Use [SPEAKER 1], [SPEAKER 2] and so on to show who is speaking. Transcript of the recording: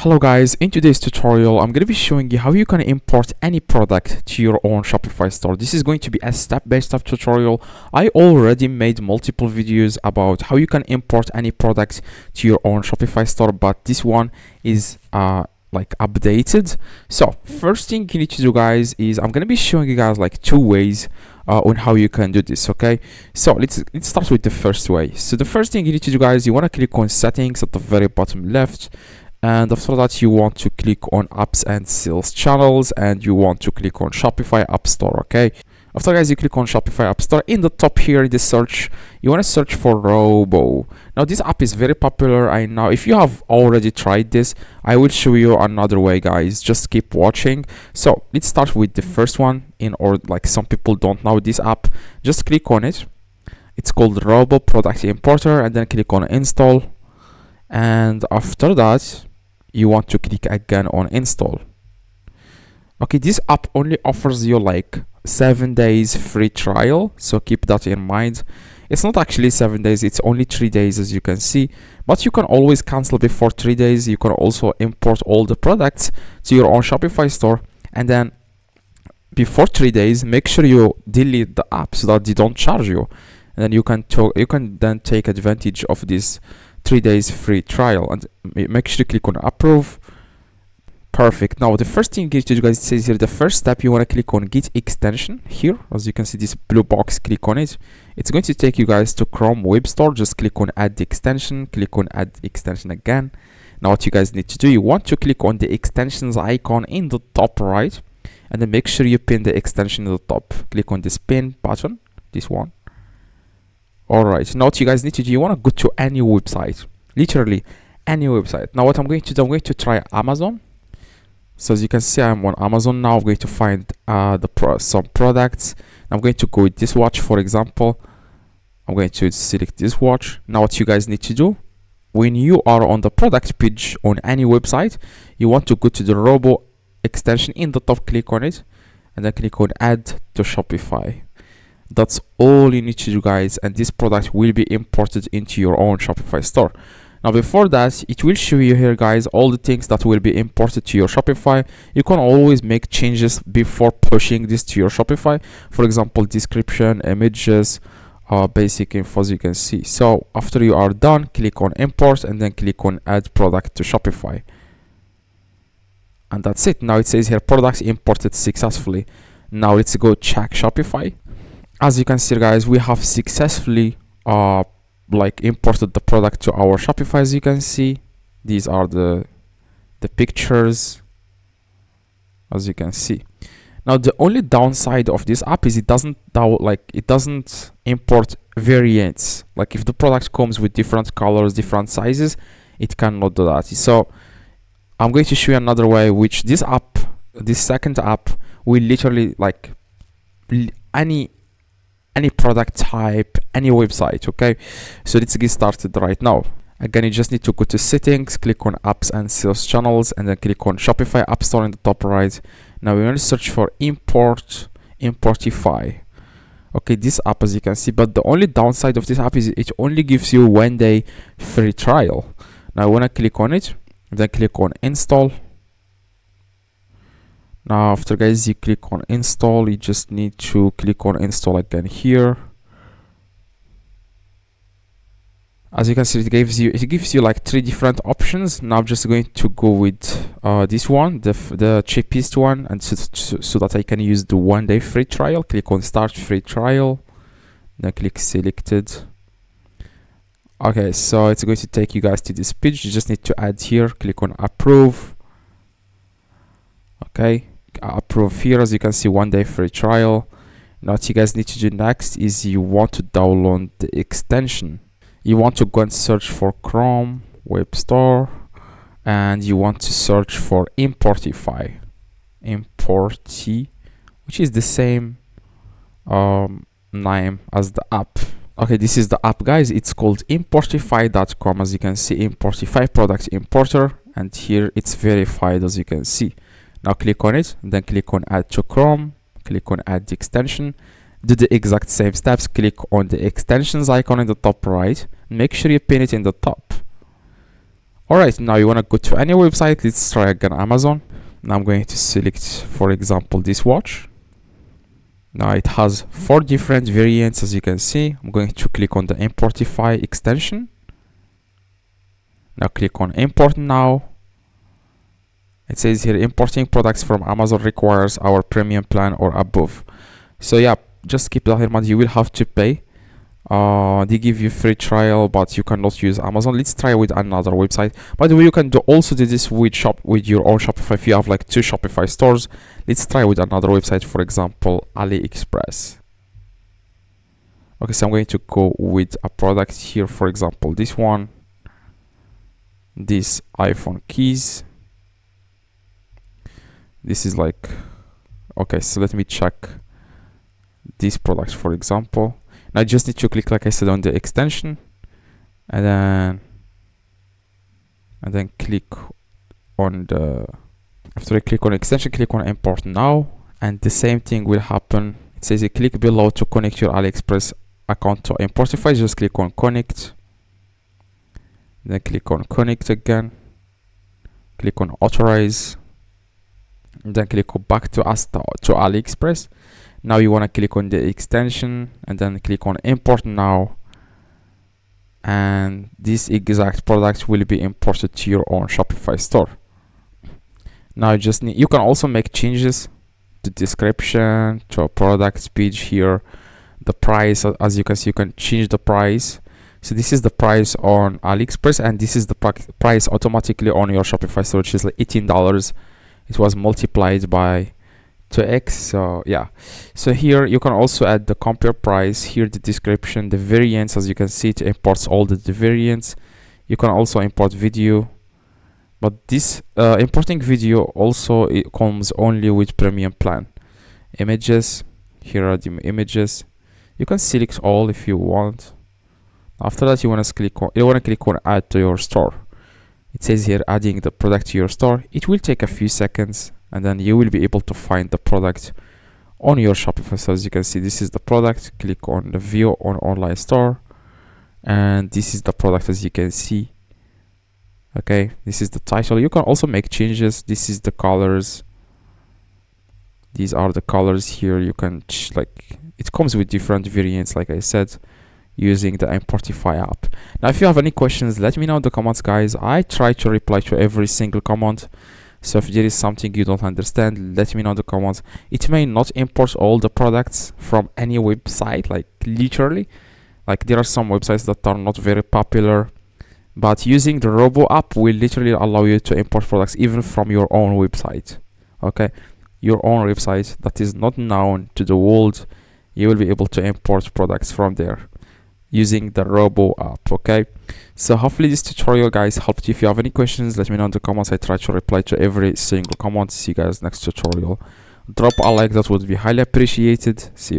[SPEAKER 1] Hello guys, in today's tutorial I'm going to be showing you how you can import any product to your own Shopify store. This is going to be a step-by-step tutorial. I already made multiple videos about how you can import any product to your own Shopify store, but this one is like updated. So first thing you need to do, guys, is I'm going to be showing you guys like two ways on how you can do this. Okay, so let's start with the first way. So the first thing you need to do, guys, you want to click on settings at the very bottom left, and after that you want to click on apps and sales channels, and you want to click on Shopify App Store. Okay, after, guys, you click on Shopify App Store, in the top here in the search you want to search for Robo. Now this app is very popular. I know if you have already tried this, I will show you another way, guys. Just keep watching. So let's start with the first one, or like some people don't know this app. Just click on it. It's called Robo Product Importer, and then click on install, and after that you want to click again on install. Okay, this app only offers you like 7 days free trial, so keep that in mind. It's not actually 7 days, it's only 3 days, as you can see, but you can always cancel before 3 days. You can also import all the products to your own Shopify store, and then before 3 days make sure you delete the app so that they don't charge you, and then you can then take advantage of this 3 days free trial, and make sure you click on approve. Perfect. Now the first thing you need to do, guys, it says here the first step, you want to click on get extension here. As you can see, this blue box, click on it. It's going to take you guys to Chrome Web Store. Just click on add extension, click on add extension again. Now what you guys need to do, you want to click on the extensions icon in the top right, and then make sure you pin the extension in the top. Click on this pin button, this one. Alright, now what you guys need to do, you want to go to any website, literally any website. Now what I'm going to do, I'm going to try Amazon. So as you can see, I'm on Amazon now. I'm going to find some products. I'm going to go with this watch, for example. I'm going to select this watch. Now what you guys need to do, when you are on the product page on any website, you want to go to the Robo extension in the top, click on it, and then click on add to Shopify. That's all you need to do, guys, and this product will be imported into your own Shopify store. Now before that, it will show you here, guys, all the things that will be imported to your Shopify. You can always make changes before pushing this to your Shopify. For example, description, images, basic info, as you can see. So after you are done, click on import and then click on add product to Shopify, and that's it. Now it says here products imported successfully. Now let's go check Shopify. As you can see, guys, we have successfully like imported the product to our Shopify. As you can see, these are the pictures, as you can see. Now the only downside of this app is it doesn't import variants. Like if the product comes with different colors, different sizes, it cannot do that. So I'm going to show you another way, which this second app will literally like any product type, any website. Okay, so let's get started right now. Again, you just need to go to settings, click on apps and sales channels, and then click on Shopify App Store in the top right. Now we want to search for Importify. Okay, this app, as you can see, but the only downside of this app is it only gives you 1 day free trial. Now I want to click on it, and then click on install. Now after, guys, you click on install, you just need to click on install again here. As you can see, it gives you like 3 different options. Now I'm just going to go with this one, the cheapest one, and so that I can use the 1 day free trial. Click on start free trial, then click selected. Okay, so it's going to take you guys to this page. You just need to add here, click on approve. Okay, approve here. As you can see, 1 day free trial. Now what you guys need to do next is you want to download the extension. You want to go and search for Chrome Web Store, and you want to search for Importify, which is the same name as the app. Okay, this is the app, guys. It's called Importify.com. As you can see, Importify product importer, and here it's verified, as you can see. Now click on it, and then click on add to Chrome, click on add the extension. Do the exact same steps. Click on the extensions icon in the top right, make sure you pin it in the top. All right, now you want to go to any website. Let's try again Amazon. Now I'm going to select, for example, this watch. Now it has 4 different variants, as you can see. I'm going to click on the Importify extension. Now click on import now. It says here importing products from Amazon requires our premium plan or above. So yeah, just keep that in mind. You will have to pay. They give you free trial, but you cannot use Amazon. Let's try with another website. By the way, you can also do this with your own Shopify. If you have like 2 Shopify stores, let's try with another website, for example AliExpress. Okay, so I'm going to go with a product here, for example this one, this iPhone keys. This is like, okay, so let me check this product, for example. Now I just need to click, like I said, on the extension, and then click on the, after I click on extension, click on import now, and the same thing will happen. It says you click below to connect your AliExpress account to Importify. Just click on connect, then click on connect again, click on authorize, and then click back to AliExpress. Now you want to click on the extension and then click on import now, and this exact product will be imported to your own Shopify store. Now you can also make changes to description, to a product page here, the price. As you can see, you can change the price. So this is the price on AliExpress, and this is the price automatically on your Shopify store, which is like $18. It was multiplied by 2x. So yeah, so here you can also add the compare price, here the description, the variants. As you can see, it imports all the variants. You can also import video, but this importing video also, it comes only with premium plan. Images, here are the images. You can select all if you want. After that, you want to click on add to your store. It says here adding the product to your store. It will take a few seconds, and then you will be able to find the product on your Shopify. So as you can see, this is the product. Click on the view on online store, and this is the product, as you can see. Okay, this is the title. You can also make changes. This is the colors. These are the colors here. You can it comes with different variants, like I said, using the Importify app. Now if you have any questions, let me know in the comments, guys. I try to reply to every single comment. So if there is something you don't understand, let me know in the comments. It may not import all the products from any website, like literally. Like there are some websites that are not very popular, but using the Robo app will literally allow you to import products even from your own website. Okay, your own website that is not known to the world, you will be able to import products from there using the Robo app. Okay, so hopefully this tutorial, guys, helped you. If you have any questions, let me know in the comments. I try to reply to every single comment. See you guys next tutorial. Drop a like, that would be highly appreciated. See you.